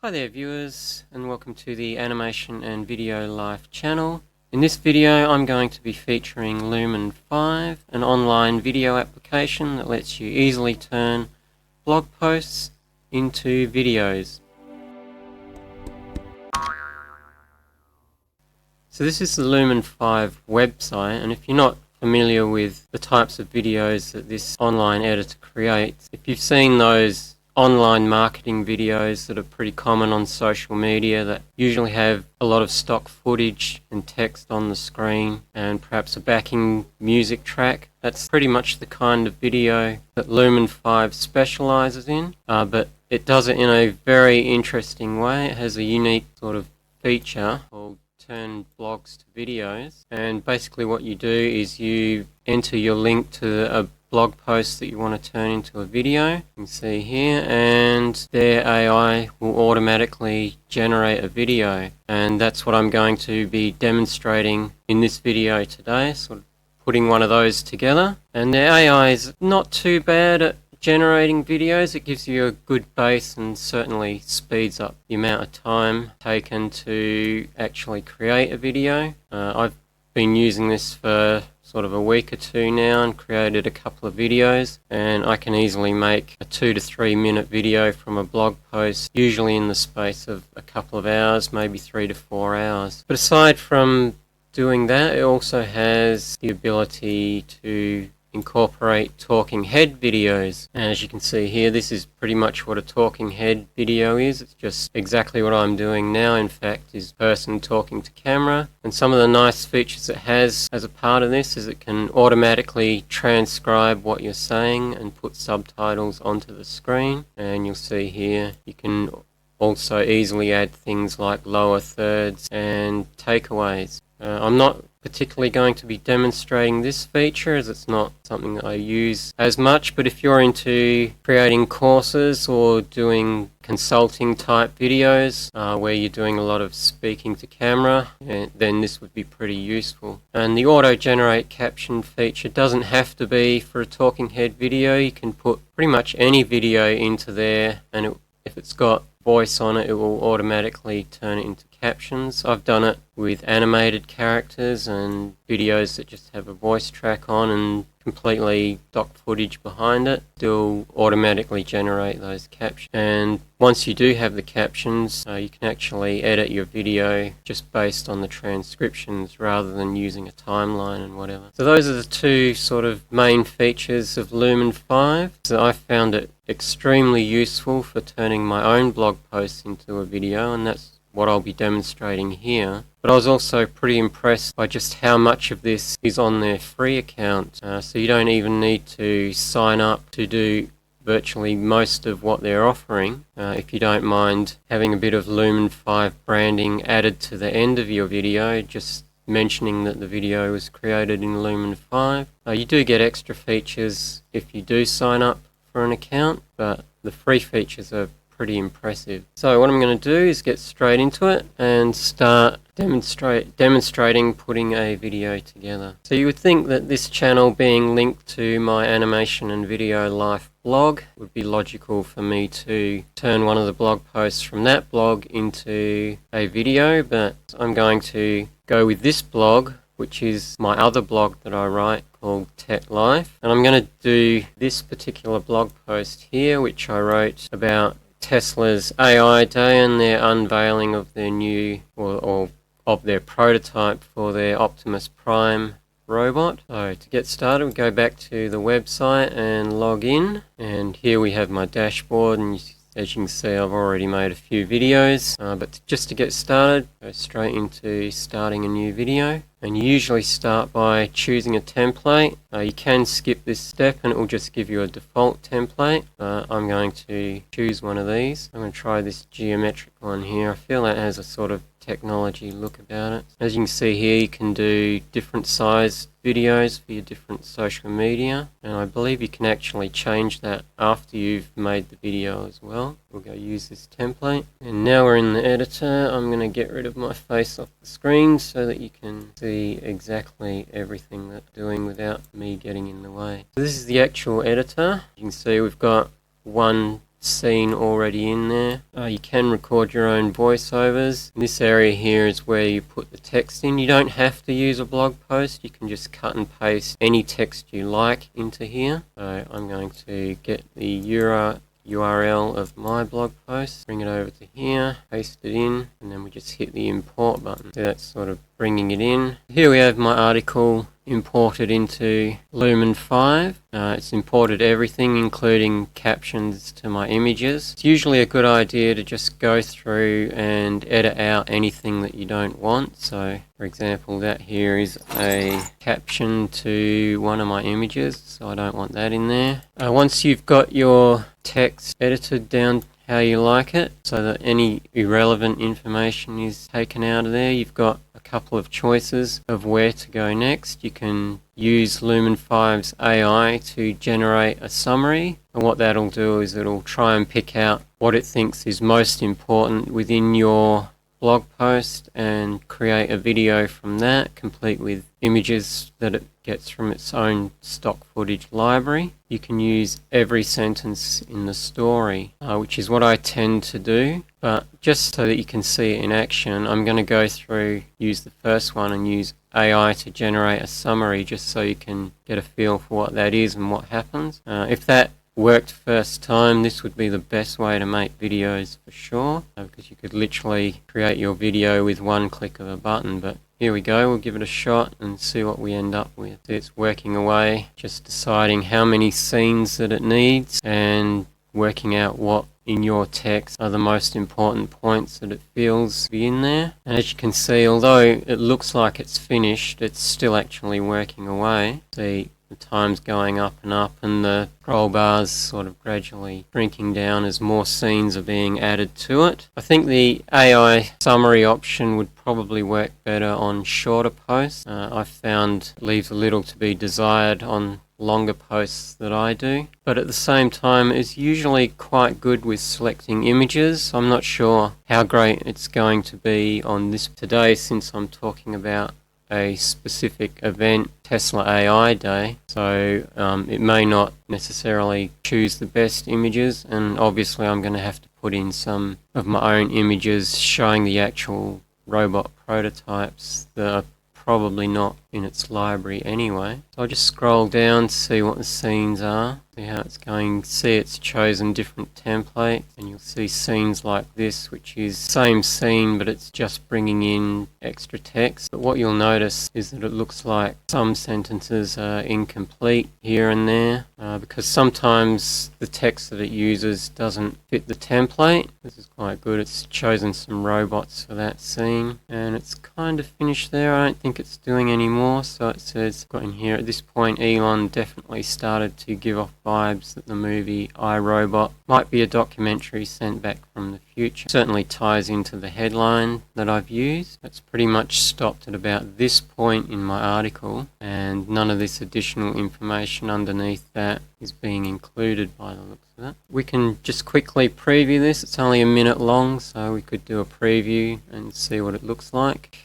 Hi there viewers, and welcome to the Animation and Video Life channel. In this video I'm going to be featuring Lumen5, an online video application that lets you easily turn blog posts into videos. So this is the Lumen5 website, and if you're not familiar with the types of videos that this online editor creates, if you've seen those online marketing videos that are pretty common on social media that usually have a lot of stock footage and text on the screen and perhaps a backing music track, that's pretty much the kind of video that Lumen5 specializes in, but it does it in a very interesting way. It has a unique sort of feature called turn blogs to videos, and basically what you do is you enter your link to a blog post that you want to turn into a video. You can see here, and their AI will automatically generate a video, and that's what I'm going to be demonstrating in this video today, sort of putting one of those together. And their AI is not too bad at generating videos. It gives you a good base and certainly speeds up the amount of time taken to actually create a video. I've been using this for sort of a week or two now and created a couple of videos, and I can easily make a 2 to 3 minute video from a blog post, usually in the space of a couple of hours, maybe 3 to 4 hours. But aside from doing that, it also has the ability to incorporate talking head videos. And as you can see here, this is pretty much what a talking head video is. It's just exactly what I'm doing now, in fact, is a person talking to camera. And some of the nice features it has as a part of this is it can automatically transcribe what you're saying and put subtitles onto the screen. And you'll see here you can also easily add things like lower thirds and takeaways. I'm not particularly going to be demonstrating this feature as it's not something that I use as much, but if you're into creating courses or doing consulting type videos where you're doing a lot of speaking to camera, then this would be pretty useful. And the auto generate caption feature doesn't have to be for a talking head video. You can put pretty much any video into there, and if it's got voice on it, it will automatically turn it into captions. I've done it with animated characters and videos that just have a voice track on and completely stock footage behind it. It'll automatically generate those captions. And once you do have the captions, you can actually edit your video just based on the transcriptions rather than using a timeline and whatever. So those are the two sort of main features of Lumen5. So I found it extremely useful for turning my own blog posts into a video, and that's what I'll be demonstrating here. But I was also pretty impressed by just how much of this is on their free account. So you don't even need to sign up to do virtually most of what they're offering. If you don't mind having a bit of Lumen5 branding added to the end of your video, just mentioning that the video was created in Lumen5. You do get extra features if you do sign up for an account, but the free features are pretty impressive. So what I'm going to do is get straight into it and start demonstrating putting a video together. So you would think that this channel being linked to my Animation and Video Life blog would be logical for me to turn one of the blog posts from that blog into a video, but I'm going to go with this blog, which is my other blog that I write called Tech Life. And I'm going to do this particular blog post here, which I wrote about Tesla's AI Day and their unveiling of their new, or of their prototype for their Optimus Prime robot. So to get started, we go back to the website and log in, and here we have my dashboard, and as you can see, I've already made a few videos, but just to get started, go straight into starting a new video. And you usually start by choosing a template. You can skip this step and it will just give you a default template. I'm going to choose one of these. I'm going to try this geometric one here. I feel that has a sort of technology look about it. As you can see here, you can do different sized videos for your different social media, and I believe you can actually change that after you've made the video as well. We'll go use this template, and now we're in the editor. I'm going to get rid of my face off the screen so that you can see exactly everything that I'm doing without me getting in the way. So this is the actual editor. You can see we've got one scene already in there. You can record your own voiceovers. This area here is where you put the text in. You don't have to use a blog post. You can just cut and paste any text you like into here. So I'm going to get the URL of my blog post, bring it over to here, paste it in, and then we just hit the import button. So that's sort of bringing it in. Here we have my article imported into Lumen5. It's imported everything, including captions to my images. It's usually a good idea to just go through and edit out anything that you don't want. So, for example, that here is a caption to one of my images, so I don't want that in there. Once you've got your text edited down how you like it, so that any irrelevant information is taken out of there, you've got a couple of choices of where to go next. You can use Lumen5's AI to generate a summary, and what that'll do is it'll try and pick out what it thinks is most important within your blog post and create a video from that, complete with images that it gets from its own stock footage library. You can use every sentence in the story, which is what I tend to do, but just so that you can see it in action, I'm going to go through, use the first one and use AI to generate a summary just so you can get a feel for what that is and what happens. If that worked first time, this would be the best way to make videos for sure, because you could literally create your video with one click of a button. But here we go, we'll give it a shot and see what we end up with. It's working away, just deciding how many scenes that it needs and working out what in your text are the most important points that it feels to be in there. And as you can see, although it looks like it's finished, it's still actually working away. See, the time's going up, and the scroll bar's sort of gradually shrinking down as more scenes are being added to it. I think the AI summary option would probably work better on shorter posts. I've found it leaves a little to be desired on longer posts that I do, but at the same time it's usually quite good with selecting images. I'm not sure how great it's going to be on this today, since I'm talking about a specific event, Tesla AI Day, so it may not necessarily choose the best images, and obviously I'm going to have to put in some of my own images showing the actual robot prototypes that are probably not in its library anyway. So I'll just scroll down to see what the scenes are, see how it's going. See, it's chosen different templates, and you'll see scenes like this, which is same scene but it's just bringing in extra text. But what you'll notice is that it looks like some sentences are incomplete here and there, because sometimes the text that it uses doesn't fit the template. This is quite good. It's chosen some robots for that scene, and it's kind of finished there. I don't think it's doing any more. So it says, got in here, at this point Elon definitely started to give off vibes that the movie I, Robot might be a documentary sent back from the future. Certainly ties into the headline that I've used. It's pretty much stopped at about this point in my article, and none of this additional information underneath that is being included by the looks of it. We can just quickly preview this. It's only a minute long, so we could do a preview and see what it looks like.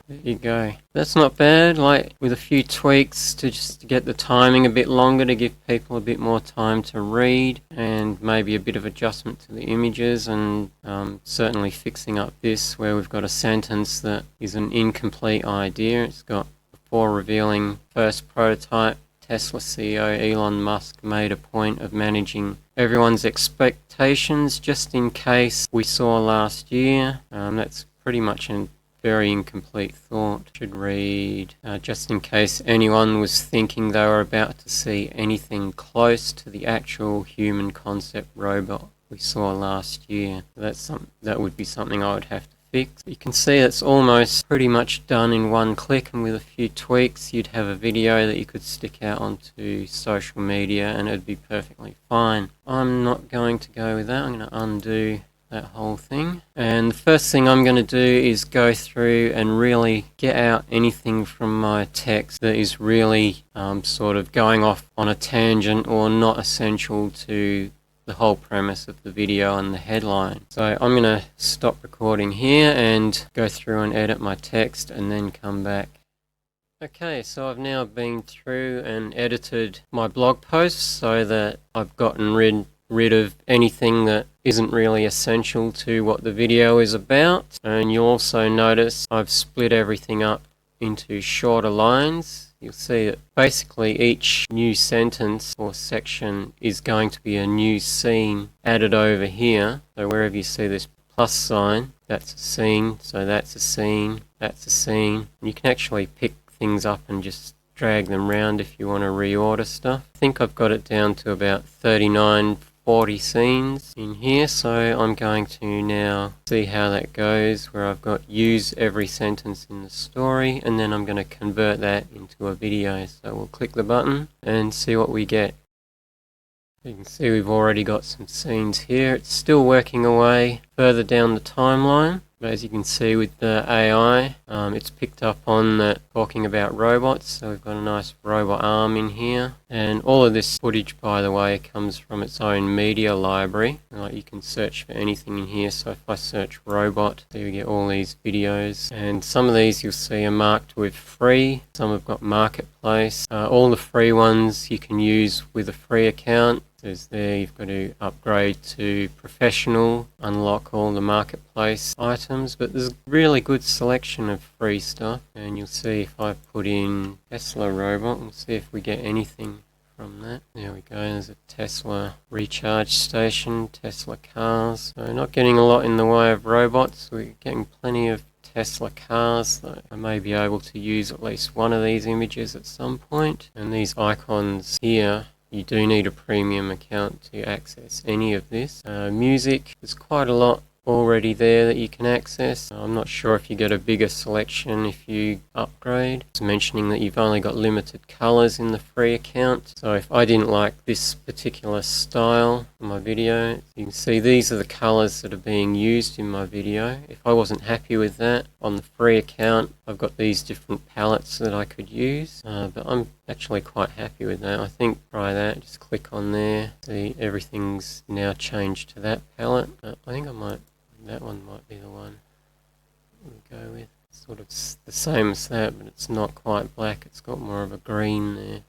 There you go. That's not bad, like with a few tweaks to just get the timing a bit longer to give people a bit more time to read, and maybe a bit of adjustment to the images, and certainly fixing up this where we've got a sentence that is an incomplete idea. It's got a before revealing first prototype, Tesla CEO Elon Musk made a point of managing everyone's expectations just in case we saw last year. That's pretty much a very incomplete thought. Should read, just in case anyone was thinking they were about to see anything close to the actual human concept robot we saw last year. That would be something I would have to fix. You can see it's almost pretty much done in one click, and with a few tweaks you'd have a video that you could stick out onto social media and it'd be perfectly fine. I'm not going to go with that. I'm going to undo that whole thing, and the first thing I'm going to do is go through and really get out anything from my text that is really sort of going off on a tangent or not essential to the whole premise of the video and the headline. So I'm going to stop recording here and go through and edit my text and then come back. Okay, so I've now been through and edited my blog posts so that I've gotten rid of anything that isn't really essential to what the video is about. And you'll also notice I've split everything up into shorter lines. You'll see that basically each new sentence or section is going to be a new scene added over here. So wherever you see this plus sign, that's a scene, so that's a scene, that's a scene. And you can actually pick things up and just drag them around if you want to reorder stuff. I think I've got it down to about 39-40 scenes in here, so I'm going to now see how that goes, where I've got use every sentence in the story, and then I'm going to convert that into a video. So we'll click the button and see what we get. You can see we've already got some scenes here. It's still working away further down the timeline. But as you can see with the AI, it's picked up on that talking about robots, so we've got a nice robot arm in here. And all of this footage, by the way, comes from its own media library. You can search for anything in here, so if I search robot, there we get all these videos. And some of these you'll see are marked with free, some have got marketplace. All the free ones you can use with a free account. There's there, you've got to upgrade to professional, unlock all the marketplace items, but there's a really good selection of free stuff. And you'll see if I put in Tesla robot, we'll see if we get anything from that. There we go, there's a Tesla recharge station, Tesla cars. So not getting a lot in the way of robots, we're getting plenty of Tesla cars. I may be able to use at least one of these images at some point. And these icons here, you do need a premium account to access any of this. Music, there's quite a lot already there that you can access. I'm not sure if you get a bigger selection if you upgrade. It's mentioning that you've only got limited colors in the free account. So if I didn't like this particular style for my video, you can see these are the colors that are being used in my video. If I wasn't happy with that on the free account, I've got these different palettes that I could use, but I'm actually quite happy with that. I think try that, just click on there, see everything's now changed to that palette. I think that one might be the one we'll go with. It's sort of the same as that, but it's not quite black, it's got more of a green there.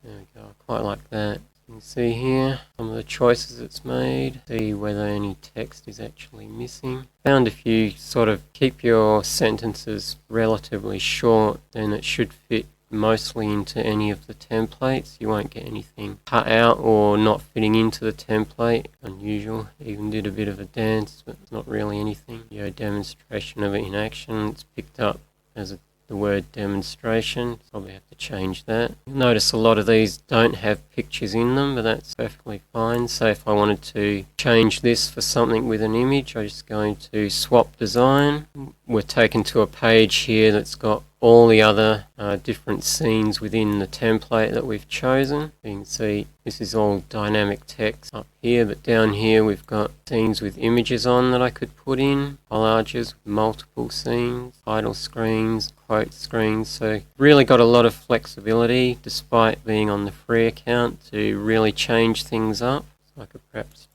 There we go, I quite like that. You can see here some of the choices it's made, see whether any text is actually missing. Found if you sort of keep your sentences relatively short, then it should fit mostly into any of the templates. You won't get anything cut out or not fitting into the template. Unusual. Even did a bit of a dance, but it's not really anything. Demonstration of it in action. It's picked up as the word demonstration. Probably have to change that. You'll notice a lot of these don't have pictures in them, but that's perfectly fine. So if I wanted to change this for something with an image, I'm just going to swap design. We're taken to a page here that's got all the other different scenes within the template that we've chosen. You can see this is all dynamic text up here, but down here we've got scenes with images on that I could put in, collages, multiple scenes, title screens, quote screens. So really got a lot of flexibility despite being on the free account to really change things up. So I could perhaps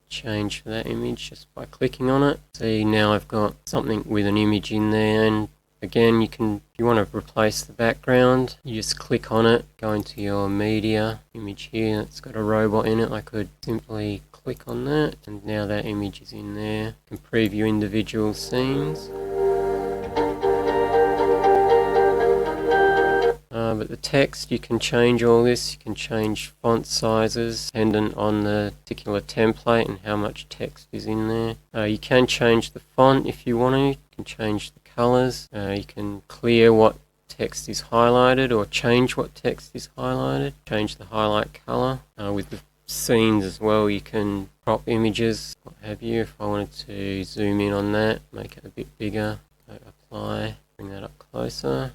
change that image just by clicking on it. See, now I've got something with an image in there, and again, if you want to replace the background, you just click on it, go into your media image here, it's got a robot in it. I could simply click on that, and now that image is in there. You can preview individual scenes. But the text, you can change all this. You can change font sizes dependent on the particular template and how much text is in there. You can change the font if you want to. You can change the colors. You can clear what text is highlighted or change what text is highlighted. Change the highlight color. With the scenes as well, you can crop images, what have you. If I wanted to zoom in on that, make it a bit bigger, go apply, bring that up closer,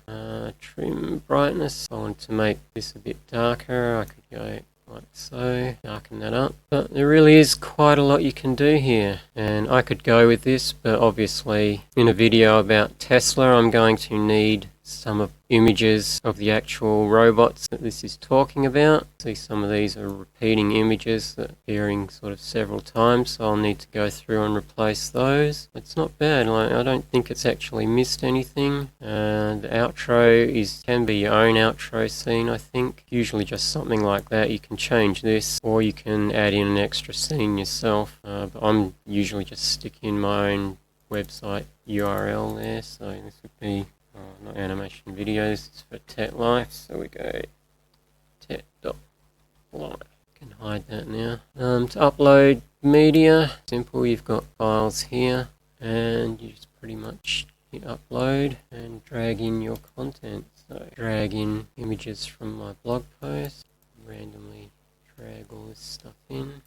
trim brightness. If I wanted to make this a bit darker, I could go like so, darken that up. But there really is quite a lot you can do here, and I could go with this, but obviously in a video about Tesla I'm going to need some images of the actual robots that this is talking about. See, some of these are repeating images that are appearing sort of several times, so I'll need to go through and replace those. It's not bad. Like, I don't think it's actually missed anything. The outro can be your own outro scene, I think. Usually just something like that. You can change this, or you can add in an extra scene yourself. But I'm usually just sticking in my own website URL there, so this would be not animation videos, it's for Tet Life, so we go tet.life. Can hide that now. To upload media, simple, you've got files here, and you just pretty much hit upload and drag in your content. So drag in images from my blog post, randomly drag all this stuff in,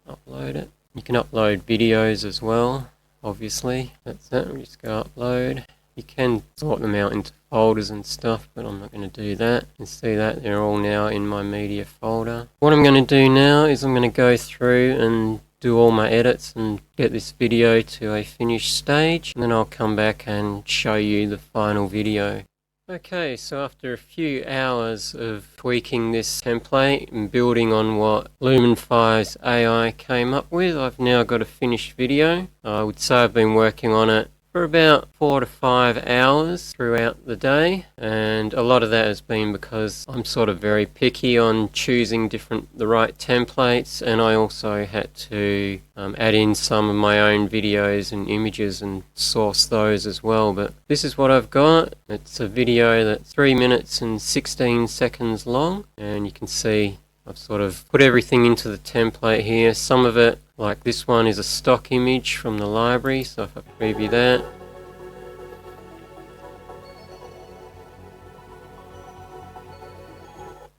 upload it. You can upload videos as well, obviously. That's that, we just go upload. You can sort them out into folders and stuff, but I'm not going to do that. You can see that they're all now in my media folder. What I'm going to do now is I'm going to go through and do all my edits and get this video to a finished stage, and then I'll come back and show you the final video. Okay, so after a few hours of tweaking this template and building on what Lumen5's AI came up with, I've now got a finished video. I would say I've been working on it for about 4 to 5 hours throughout the day, and a lot of that has been because I'm sort of very picky on choosing the right templates, and I also had to add in some of my own videos and images and source those as well. But this is what I've got. It's a video that's 3 minutes and 16 seconds long, and you can see I've sort of put everything into the template here. Some of it, like this one, is a stock image from the library, so if I preview that,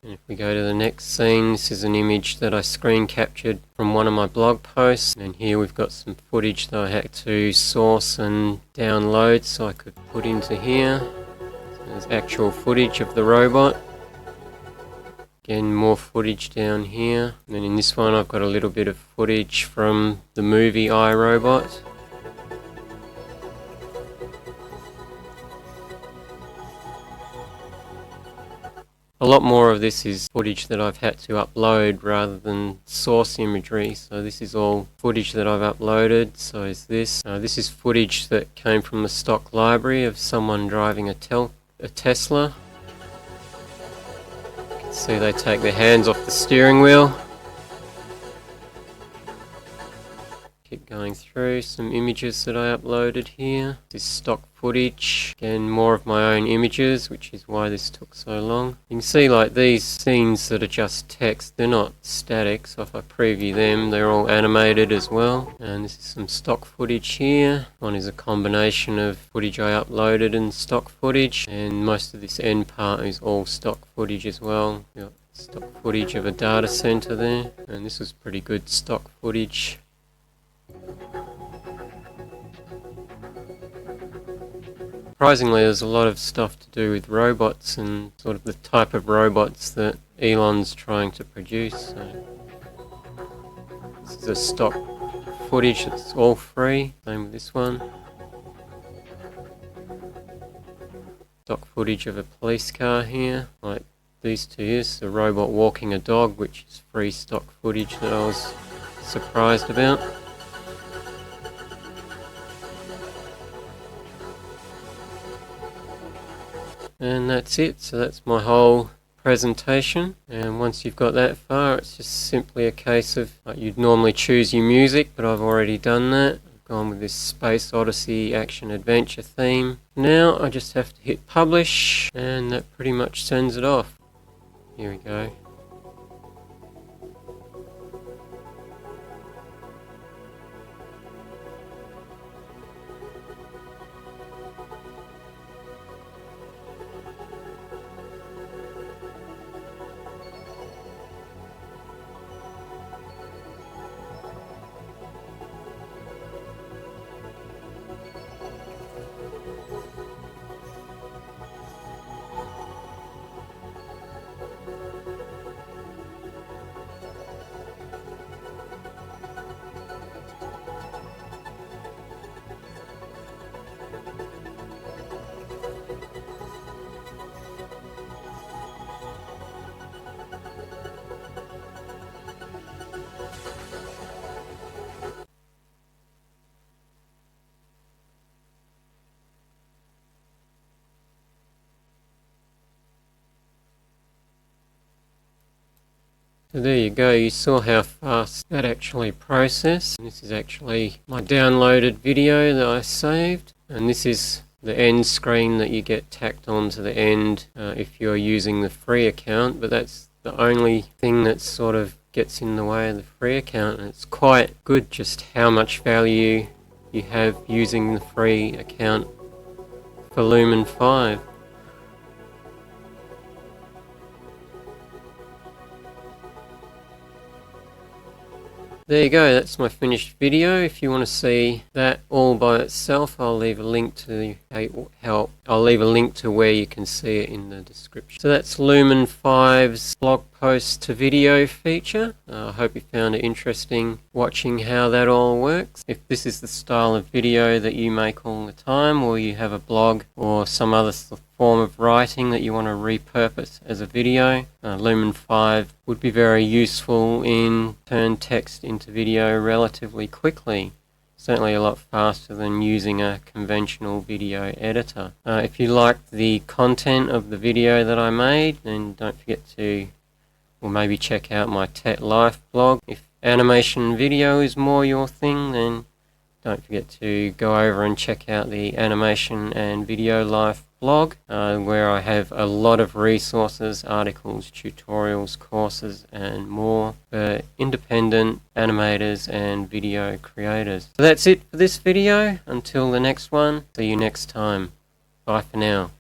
and if we go to the next scene, this is an image that I screen captured from one of my blog posts, and here we've got some footage that I had to source and download so I could put into here. So there's actual footage of the robot. Again, more footage down here. And then in this one I've got a little bit of footage from the movie iRobot. A lot more of this is footage that I've had to upload rather than source imagery. So this is all footage that I've uploaded. So is this. This is footage that came from the stock library of someone driving a Tesla. See, they take their hands off the steering wheel. Keep going through some images that I uploaded here. This stock footage, again more of my own images, which is why this took so long. You can see like these scenes that are just text, they're not static, so if I preview them they're all animated as well. And this is some stock footage here. One is a combination of footage I uploaded and stock footage, and most of this end part is all stock footage as well. We've got stock footage of a data center there, and this was pretty good stock footage. Surprisingly, there's a lot of stuff to do with robots and sort of the type of robots that Elon's trying to produce. So this is a stock footage that's all free, same with this one. Stock footage of a police car here, like these two. Here's a robot walking a dog, which is free stock footage that I was surprised about. And that's it, so that's my whole presentation, and once you've got that far it's just simply a case of you'd normally choose your music, but I've already done that. I've gone with this Space Odyssey action adventure theme. Now I just have to hit publish, and that pretty much sends it off. Here we go. So there you go, you saw how fast that actually processed. This is actually my downloaded video that I saved, and this is the end screen that you get tacked onto the end if you're using the free account, but that's the only thing that sort of gets in the way of the free account, and it's quite good just how much value you have using the free account for Lumen5. There you go, that's my finished video. If you want to see that all by itself, I'll leave a link to where you can see it in the description. So that's Lumen5's blog post to video feature. I hope you found it interesting watching how that all works. If this is the style of video that you make all the time, or you have a blog or some other form of writing that you want to repurpose as a video, Lumen5 would be very useful in turn text into video relatively quickly. Certainly a lot faster than using a conventional video editor. If you liked the content of the video that I made, then don't forget to, or maybe check out my Tech Life blog. If animation video is more your thing, then don't forget to go over and check out the Animation and Video Life blog, where I have a lot of resources, articles, tutorials, courses, and more for independent animators and video creators. So that's it for this video. Until the next one, see you next time. Bye for now.